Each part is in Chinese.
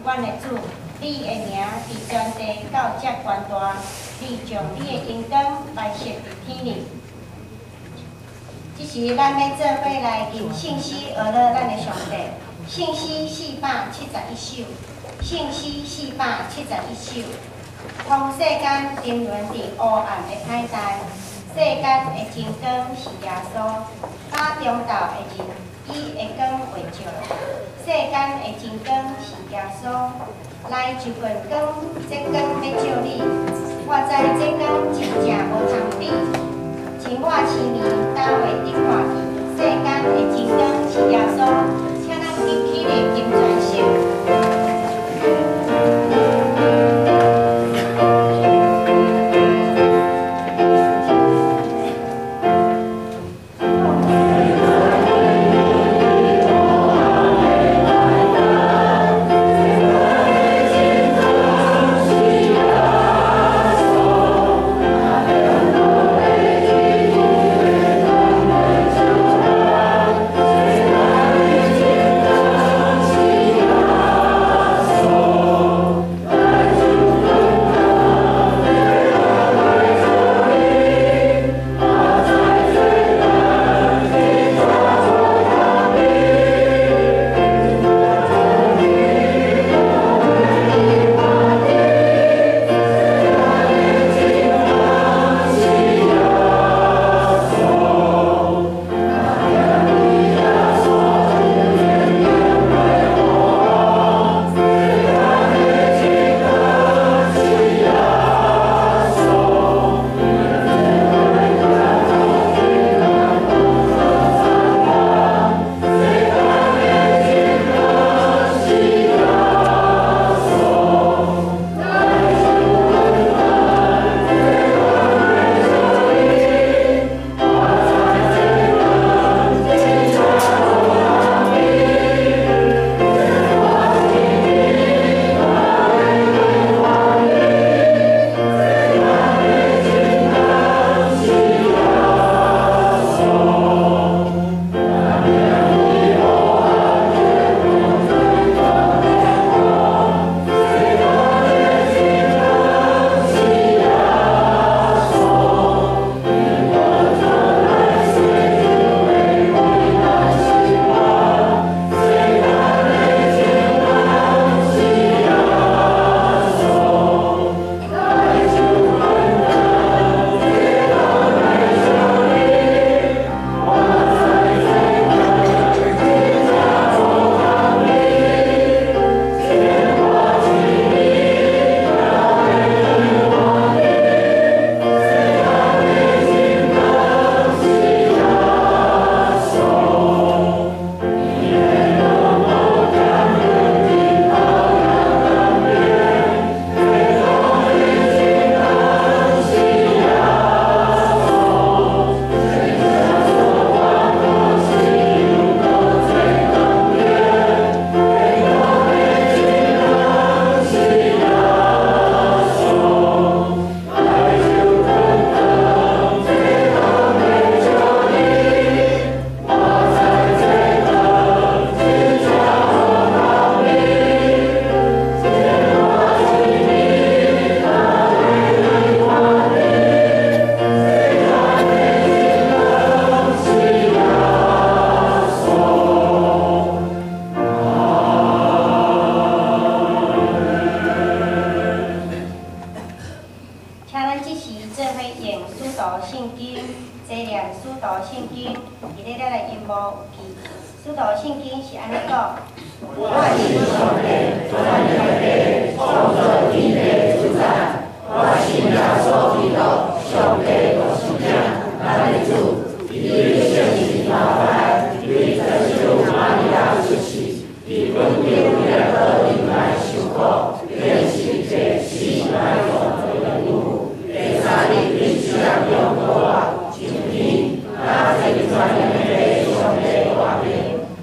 阮的主，你的名伫全地到遮宽大，你将你的荣光摆设伫天里。即时咱要做伙来吟圣诗，学了咱的上帝。圣诗471首，圣诗471首。通世间沉沦伫黑暗的歹代，世间的真光是耶稣，把中道的人以的光为照。世间的真光是耶稣，来一份光，这光要照你。我知这光真正无通比，像我生年3月得看伊。世间的真光是耶稣，请咱举起个金泉手。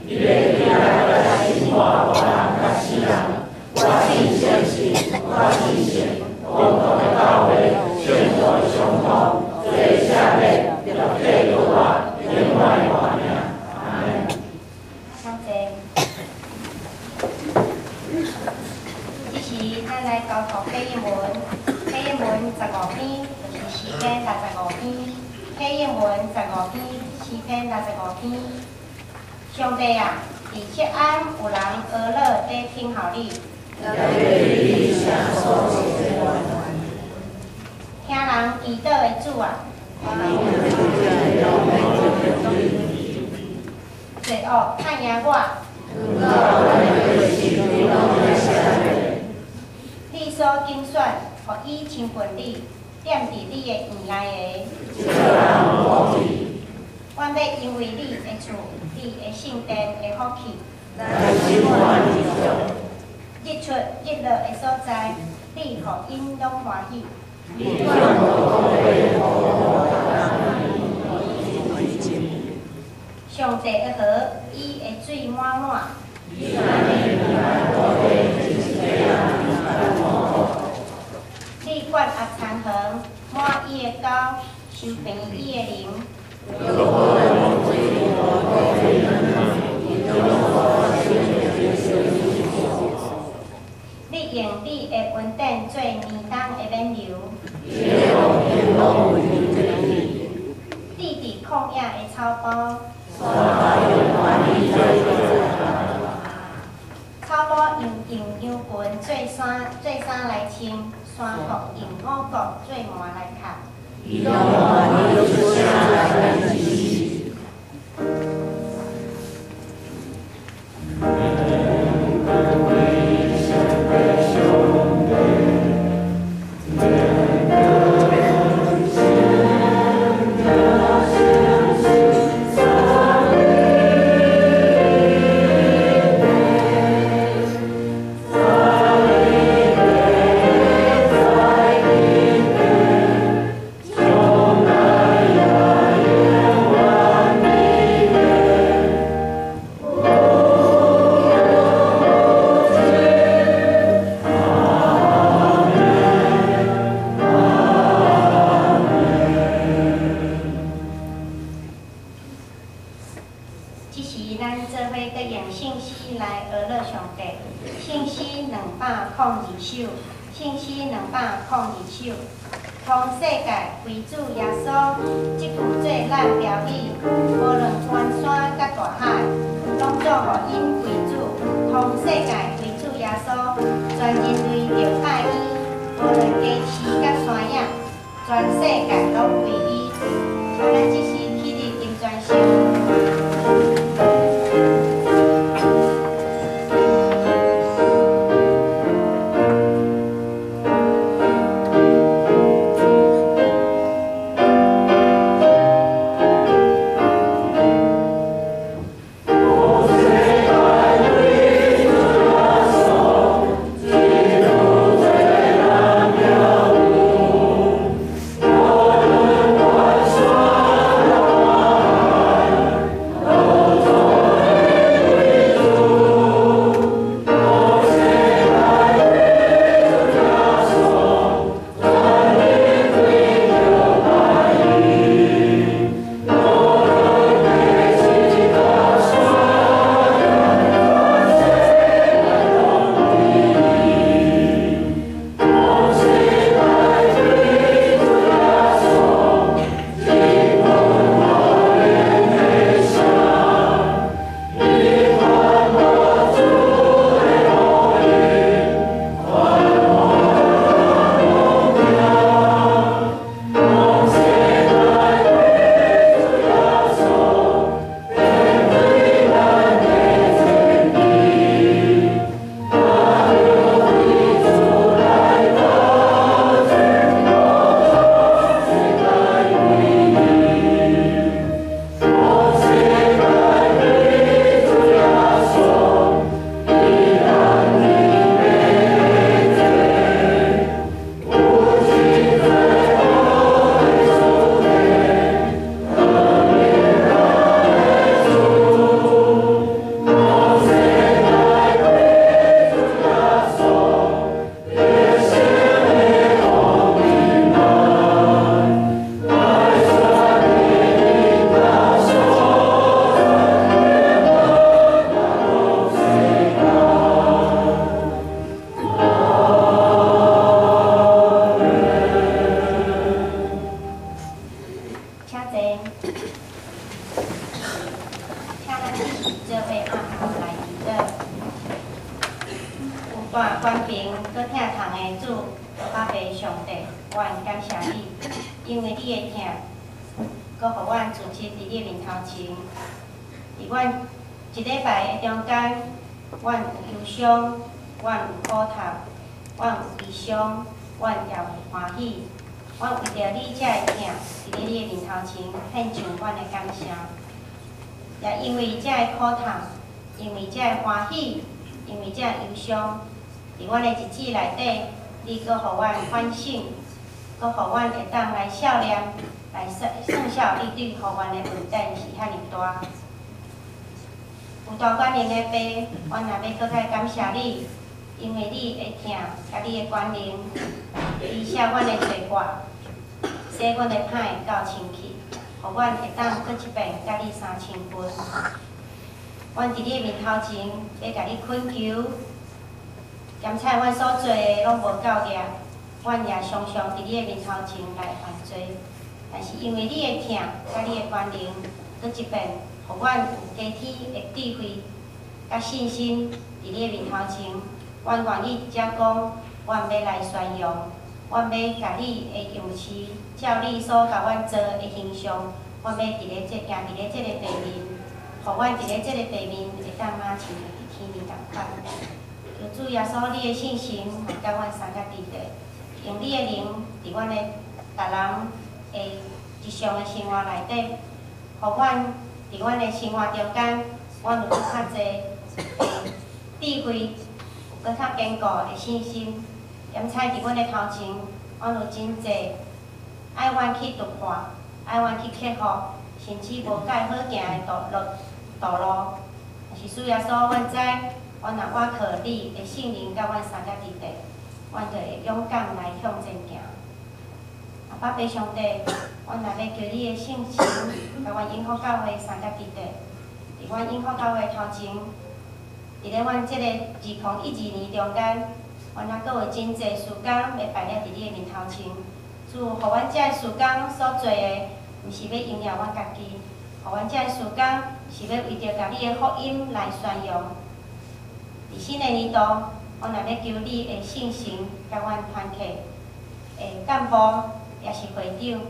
你别离开我的心，我不能。这时咱来交读配音文，配音文15篇，就是4篇65篇。配音文15篇，4篇65篇。上帝啊，伫这暗有人俄勒在听候你。听人祈祷的主啊，罪恶看赢我。你所精选，互伊亲近你，踮伫你的院内个。我要因为你的厝、你的圣殿的福气，日出日落的所在，你互因拢欢喜。上帝的河，伊的水满满。你管压残痕，满伊的沟，收平伊的灵。你用你的稳定做年冬的冕旒。地伫旷野的草埔。草埔用羊群做衫来穿，山谷用五谷做麻来盖。通世界为主耶稣，即句做咱标语，无论关山甲大海，拢做互因为主。通世界为主耶稣，全人类着爱伊，无论家市甲山野，全世界拢为伊。咱即是起立金泉声。我段关平搁疼痛的主，阿爸上帝，阮感谢你，因为你的疼，搁互阮自持伫你面头前。伫阮一礼拜的中间，阮有忧伤，阮有苦读，阮有悲伤，阮也有欢喜。阮为着你才会疼，伫咧你的面头前献上阮的感谢。也因为这个苦痛，因为这个欢喜，因为这个忧伤，伫阮的日子内底，你搁互阮反省，搁互阮会当来笑脸，来算笑你对互阮的恩典是遐尼大。有大关联的爸，阮也要搁较感谢你，因为你的疼，甲你的关联，医写阮的罪过，洗阮的歹到清气。互阮会当搁一遍甲你相亲分，阮伫你面头前要甲你恳求，检采阮所做的拢无够业，阮也常常伫你的面头前来犯罪。但是因为你的疼甲你的关联，搁一遍，互阮有加添的智慧甲信心伫你的面头前，阮愿意只讲，阮要来宣扬。阮要甲你的用词，照你所甲阮做的形象，阮要行伫咧这个地面，互阮伫咧这个地面会当啊像天面同款。求主耶稣你的信心，甲阮三甲地地，用你的灵伫阮的逐人的日常的生活内底，互阮伫阮的生活中间，阮有较侪智慧，有较坚固的信心。检采伫阮的头前，阮有真侪爱阮去突破，爱阮去克服，甚至无介好行的道路。但是主耶稣，阮知，阮若倚靠你的圣灵甲阮三甲地地，阮就会勇敢来向前行。阿爸上帝，阮也要求你的圣神，甲阮永福教会三甲地地，伫阮永福教会头前，伫咧阮即个2012年中间。阮还阁有真侪事工要摆了伫你的面头前，主，互阮遮个事工所做的，毋是要荣耀阮家己，互阮遮个事工是要为着甲你的福音来宣扬。伫新的年度，阮也要求你的圣神，甲阮团契的干部，也是会长，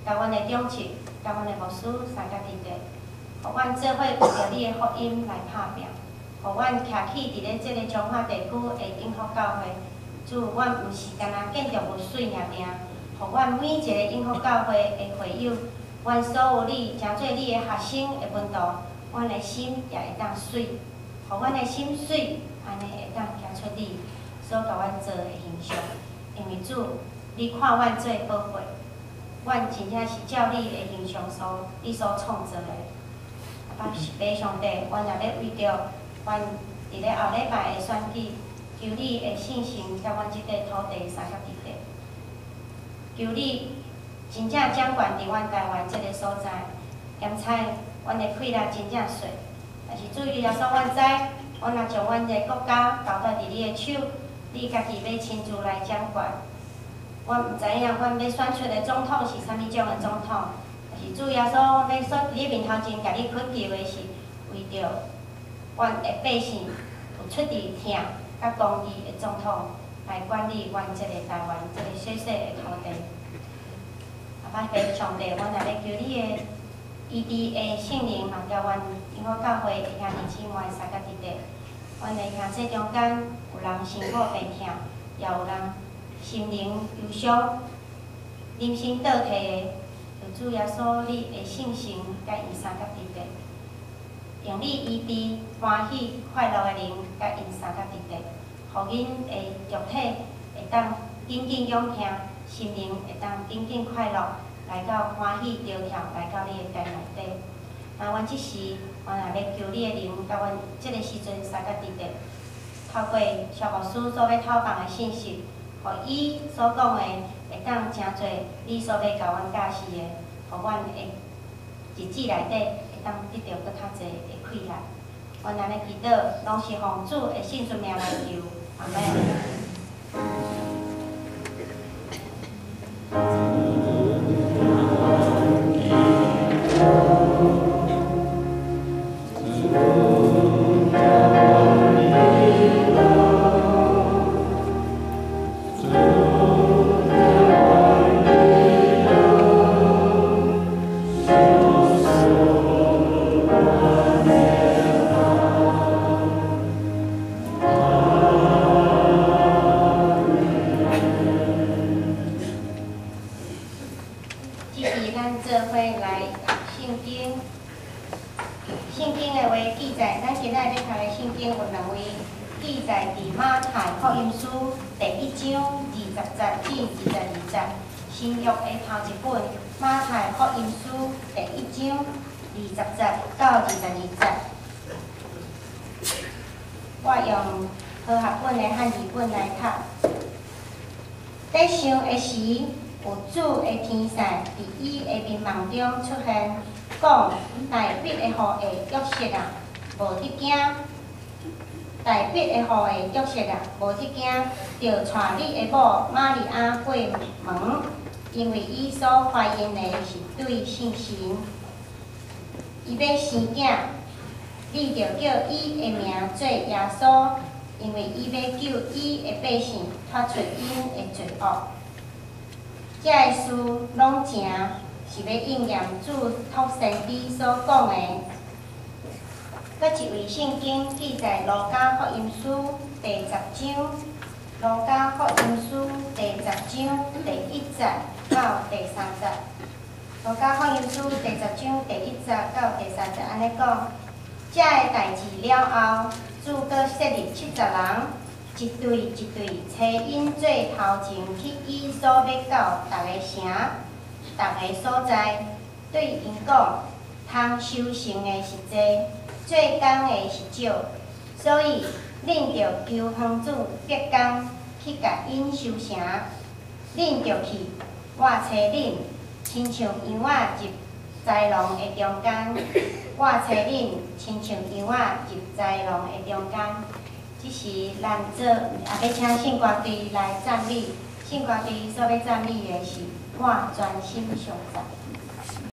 甲阮的长职，甲阮的牧师三甲地地，互阮做伙为着你的福音来拍拼。互阮徛起伫咧即个彰化地区的永福教会，主，阮毋是干那建筑物水尔尔，互阮每一个永福教会的会友，阮所有你诚做你的学生的门徒，阮的心也会当水，互阮的心水，安尼会当行出你所甲阮做的形象。因为主，你看阮做宝贵，阮真正是照你的形象你所创造的。爸上帝，阮也要为着。阮伫咧后礼拜的选举，求你的信心，甲阮即块土地三甲地地，求你真正掌管伫阮台湾即个所在，检采阮的气力真正顺。但是主耶稣，阮知，阮若将阮的国家交代伫你的手，你家己要亲自来掌管。阮毋知影，阮要选出的总统是啥物种的总统，但是主耶稣，阮要说伫你面头前，甲你恳求的是为着。阮的百姓有出于疼甲公义的总统来管理阮即个台湾即个小小的土地。阿爸上帝，阮也要求你的医治的圣灵，嘛甲阮永福教会的兄弟姊妹三甲地地。阮的兄弟中间有人身躯病痛，也有人心灵忧伤、人生倒退的，就主耶稣你的圣神甲因三甲地地。用你医治、欢喜、快乐的灵，甲因三甲地地，互因的肉体会当紧紧勇行，心灵会当紧紧快乐，来到欢喜着跳，来到你的家内底。那阮即时，阮也要求你的灵，甲阮即个时阵三甲地地，透过小牧师所要透放的信息，互伊所讲的会当诚侪你所要甲阮教示的，互阮的日子内底。当得到搁较侪的气力，阮安尼祈祷，拢是奉主的圣尊名来求，阿门。书第1章20节至22节，新约的头一本马太福音书第1章20节到22节。我用和合本的汉字本来读。在想的时，有主的天使伫伊的面梦中出现，讲：大笔的户的约瑟啊，无得惊。大笔的户的约瑟啊，无得惊，着带你的某玛利亚过门，因为伊所怀孕的是对圣神。伊要生囝，你着叫伊的名做耶稣，因为伊要救伊的百姓脱出因的罪恶。这个事拢正是要应验主托先知所讲的。搁一位圣经记载路加福音书第10章，路加福音书第10章第1节到第3节。路加福音书第10章第1节到第3节安尼讲：这个代志了后，主搁设立70人，一队一队找因做头前去伊所要到逐个城、逐个所在，对因讲：通修行的是多，做工的是少，所以恁着求方主别工去甲因修成。恁着去，我找恁，亲像羊仔入豺狼的中间。我找恁，亲像羊仔入豺狼的中间。这是咱也要请圣歌队来赞美。圣歌队所要赞美的是我专心上赞。